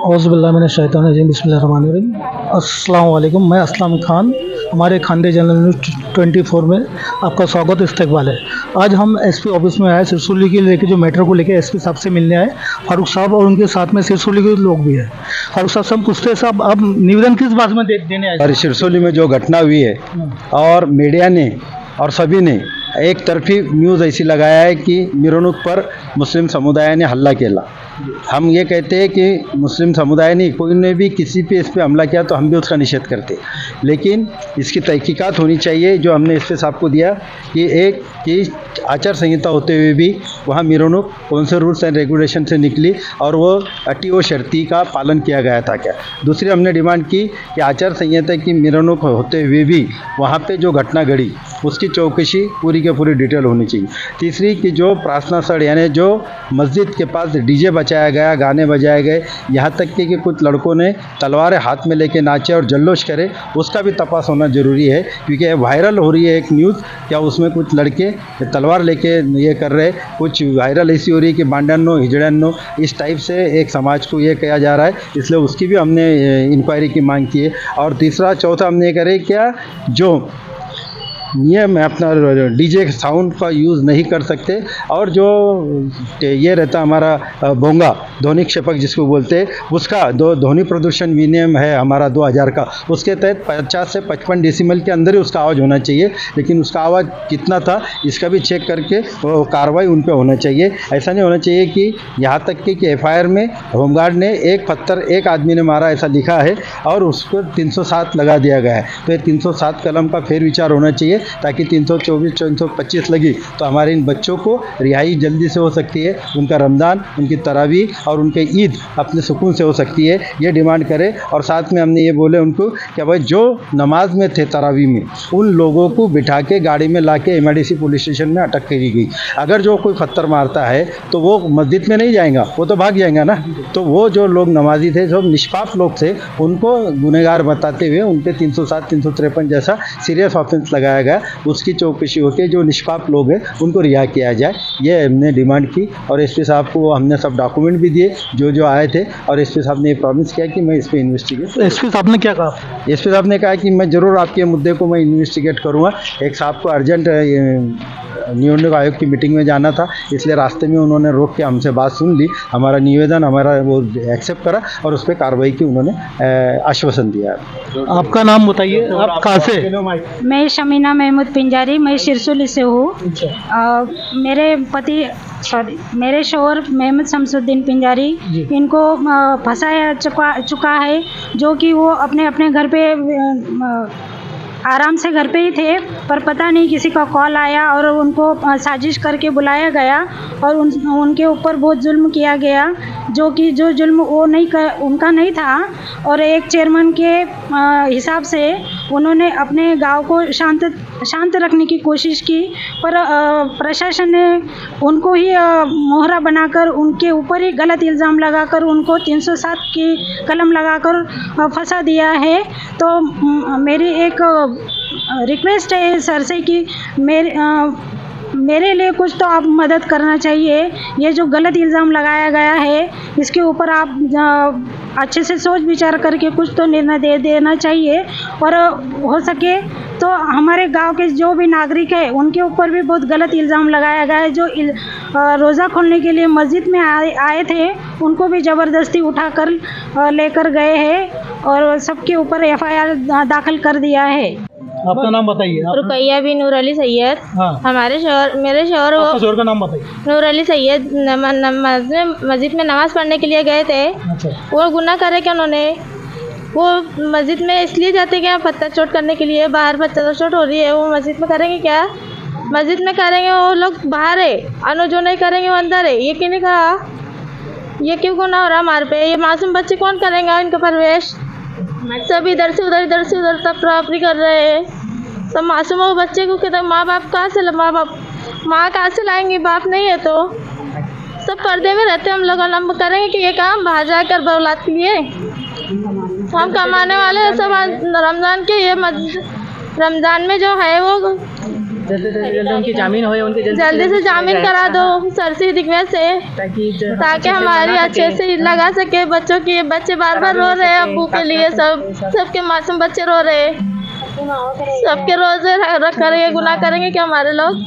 औज़ुबिल्लाहिमिनश्शैतानिर्रजीम बिस्मिल्लाहिर्रहमानिर्रहीम। अस्सलाम वालेकुम। मैं असलम खान, हमारे खानदेश जनरल न्यूज़ 24 में आपका स्वागत इस्तकबाल है। आज हम एसपी ऑफिस में आए सिरसोली के लेके, जो मैटर को लेके एसपी साहब से मिलने आए। फारूक साहब और उनके साथ में सिरसोली के लोग भी हैं। फारूक साहब से हम पूछते हैं, साहब आप निवेदन किस बात में देने आए? और सिरसोली में जो घटना हुई है और मीडिया ने और सभी ने एक तरफी न्यूज़ ऐसी लगाया है कि मिरवणूक पर मुस्लिम समुदाय ने हल्ला किया। हम ये कहते हैं कि मुस्लिम समुदाय ने कोई ने भी किसी पे इस पे हमला किया तो हम भी उसका निषेध करते, लेकिन इसकी तहकीकात होनी चाहिए। जो हमने एसपी साहब को दिया कि आचार संहिता होते हुए भी वहाँ मिरवणूक कौन से रूल्स एंड रेगुलेशन से निकली और वो अटी व शर्ती का पालन किया गया था क्या। दूसरी हमने डिमांड की कि आचार संहिता की मिरवणूक होते हुए भी वहाँ पे जो घटना घड़ी उसकी चौकसी पूरी के पूरी डिटेल होनी चाहिए। तीसरी कि जो प्रार्थना स्थल यानी जो मस्जिद के पास डीजे बजाया गया, गाने बजाए गए, यहाँ तक कि कुछ लड़कों ने तलवारें हाथ में लेके नाचे और जल्लोश करे, उसका भी तपास होना ज़रूरी है। क्योंकि वायरल हो रही है एक न्यूज़, क्या उसमें कुछ लड़के तलवार लेके ये कर रहे, कुछ वायरल ऐसी हो रही है कि बांडनो हिजड़नो इस टाइप से एक समाज को ये किया जा रहा है, इसलिए उसकी भी हमने इंक्वायरी की मांग की है। और तीसरा चौथा हमने ये करे क्या जो नियम है अपना डीजे साउंड का यूज़ नहीं कर सकते, और जो ये रहता हमारा बोंगा ध्वनि क्षेपक जिसको बोलते हैं, उसका ध्वनि प्रदूषण विनियम है हमारा 2000 का, उसके तहत 50 से 55 डेसिमल के अंदर ही उसका आवाज़ होना चाहिए। लेकिन उसका आवाज़ कितना था इसका भी चेक करके वो कार्रवाई उन पर होना चाहिए। ऐसा नहीं होना चाहिए कि यहाँ तक कि FIR में होमगार्ड ने एक पत्थर एक आदमी ने मारा ऐसा लिखा है और उसको 307 लगा दिया गया है। तो ये 307 कलम का फेर विचार होना चाहिए, ताकि 324 325 लगी तो हमारे इन बच्चों को रिहाई जल्दी से हो सकती है, उनका रमज़ान, उनकी तरावी और उनके ईद अपने सुकून से हो सकती है, ये डिमांड करें। और साथ में हमने ये बोले उनको कि भाई जो नमाज में थे तरावी में, उन लोगों को बिठा के गाड़ी में ला के MIDC पुलिस स्टेशन में अटक करी गई। अगर जो कोई पत्थर मारता है तो वो मस्जिद में नहीं जाएगा, वो तो भाग जाएगा ना। तो वो जो लोग नमाजी थे, जो निष्पाप लोग थे, उनको गुनहगार बताते हुए उन पर 307 353 जैसा सीरियस ऑफेंस लगाया गया। उसकी चौकसी होकर जो निष्पाप लोग हैं उनको रिहा किया जाए, ये हमने डिमांड की। और एसपी साहब को हमने सब डॉक्यूमेंट भी दिए जो आए थे, और एसपी साहब ने प्रॉमिस किया कि मैं इस पर इन्वेस्टिगेट। एसपी साहब ने क्या कहा? एसपी साहब ने कहा कि मैं ज़रूर आपके मुद्दे को मैं इन्वेस्टिगेट करूँगा। एक साहब को अर्जेंट नियोजक आयोग की मीटिंग में जाना था, इसलिए रास्ते में उन्होंने रोक के हमसे बात सुन ली, हमारा निवेदन हमारा वो एक्सेप्ट करा और उस पर कार्रवाई की उन्होंने आश्वासन दिया। आपका नाम बताइए, आप कहाँ से? मैं शमीना महमूद पिंजारी, मैं सिरसोली से हूँ। मेरे शोहर मोहम्मद शमसुद्दीन पिंजारी, इनको फंसाया चुका है, जो कि वो अपने घर पे आराम से घर पे ही थे, पर पता नहीं किसी का कॉल आया और उनको साजिश करके बुलाया गया और उनके ऊपर बहुत जुल्म किया गया, जो जुल्म वो उनका नहीं था। और एक चेयरमैन के हिसाब से उन्होंने अपने गांव को शांत रखने की कोशिश की, पर प्रशासन ने उनको ही मोहरा बनाकर उनके ऊपर ही गलत इल्ज़ाम लगाकर उनको 307 की कलम लगाकर फंसा दिया है। तो मेरी एक रिक्वेस्ट है सर से कि मेरे लिए कुछ तो आप मदद करना चाहिए। ये जो गलत इल्ज़ाम लगाया गया है इसके ऊपर आप अच्छे से सोच विचार करके कुछ तो निर्णय दे देना चाहिए, और हो सके तो हमारे गांव के जो भी नागरिक है उनके ऊपर भी बहुत गलत इल्ज़ाम लगाया गया है। जो रोज़ा खोलने के लिए मस्जिद में आए थे उनको भी ज़बरदस्ती उठाकर लेकर गए हैं और सबके ऊपर FIR दाखिल कर दिया है। आपका नाम बताइए। रुकैया भी नूर अली सैयद। हाँ। मेरे शोहर का नाम बताइए। नूर अली सैयद मस्जिद में नमाज़ पढ़ने के लिए गए थे। अच्छा। वो गुनाह करे क्या उन्होंने? वो मस्जिद में इसलिए जाते क्या पत्थर चोट करने के लिए? बाहर पत्थर चोट हो रही है, वो मस्जिद में करेंगे क्या? मस्जिद में करेंगे वो लोग बाहर है, अनु जो नहीं करेंगे वो अंदर है। ये क्यों नहीं कहा? ये क्यों गुनाह हो रहा हमारे पे? ये मासूम बच्चे कौन करेंगे इनका परवेश? सब इधर से उधर तक प्रॉपर्टी कर रहे हैं। सब मासूमों बच्चे को कहते माँ कहाँ से लाएंगे? बाप नहीं है तो सब पर्दे में रहते। हम लोग हम करेंगे कि ये काम बाहर जाकर औलाद के लिए हम कमाने वाले हैं सब। रमज़ान के ये रमज़ान में जो है वो जल्दी से जल्दी उनकी जामीन होए, उनके जल्दी से जामीन करा दो सर से रिक्वेस्ट है, ताकि हमारी अच्छे से लगा सके। बच्चों की बच्चे बार बार रो रहे हैं अब्बू के लिए, सबके मासूम बच्चे रो रहे हैं। सबके रोजे रख करेंगे, गुनाह करेंगे क्या हमारे लोग?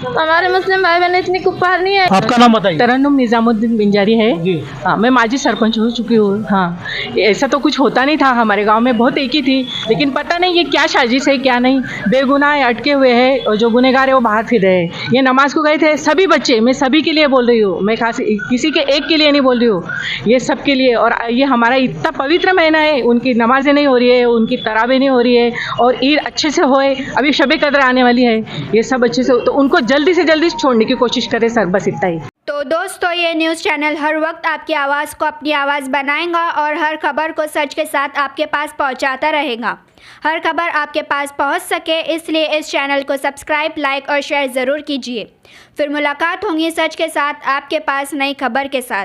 हमारे मुस्लिम भाई बहन इतनी कुप्पार नहीं है। आपका नाम बताइए। तरन्नुम निजामुद्दीन बिंजारी है जी। हाँ, मैं माजी सरपंच हो चुकी हूँ। हाँ, ऐसा तो कुछ होता नहीं था हमारे गांव में, बहुत एक ही थी, लेकिन पता नहीं ये क्या साजिश है क्या नहीं। बेगुनाह अटके हुए हैं और जो गुनहगार है वो बाहर फिर रहे हैं। ये नमाज को गए थे सभी बच्चे, मैं सभी के लिए बोल रही हूँ, मैं खास किसी के एक के लिए नहीं बोल रही हूँ, ये सब के लिए। और ये हमारा इतना पवित्र महीना है, उनकी नमाजें नहीं हो रही है, उनकी तराबी नहीं हो रही है, और ईद अच्छे से होए। अभी शब कद्र आने वाली है, ये सब अच्छे से, तो उनको जल्दी से जल्दी छोड़ने की कोशिश करें सर, बस इतना ही। तो दोस्तों, ये न्यूज़ चैनल हर वक्त आपकी आवाज़ को अपनी आवाज़ बनाएगा और हर खबर को सच के साथ आपके पास पहुंचाता रहेगा। हर खबर आपके पास पहुंच सके, इसलिए इस चैनल को सब्सक्राइब, लाइक और शेयर ज़रूर कीजिए। फिर मुलाकात होंगी सच के साथ आपके पास नई खबर के साथ।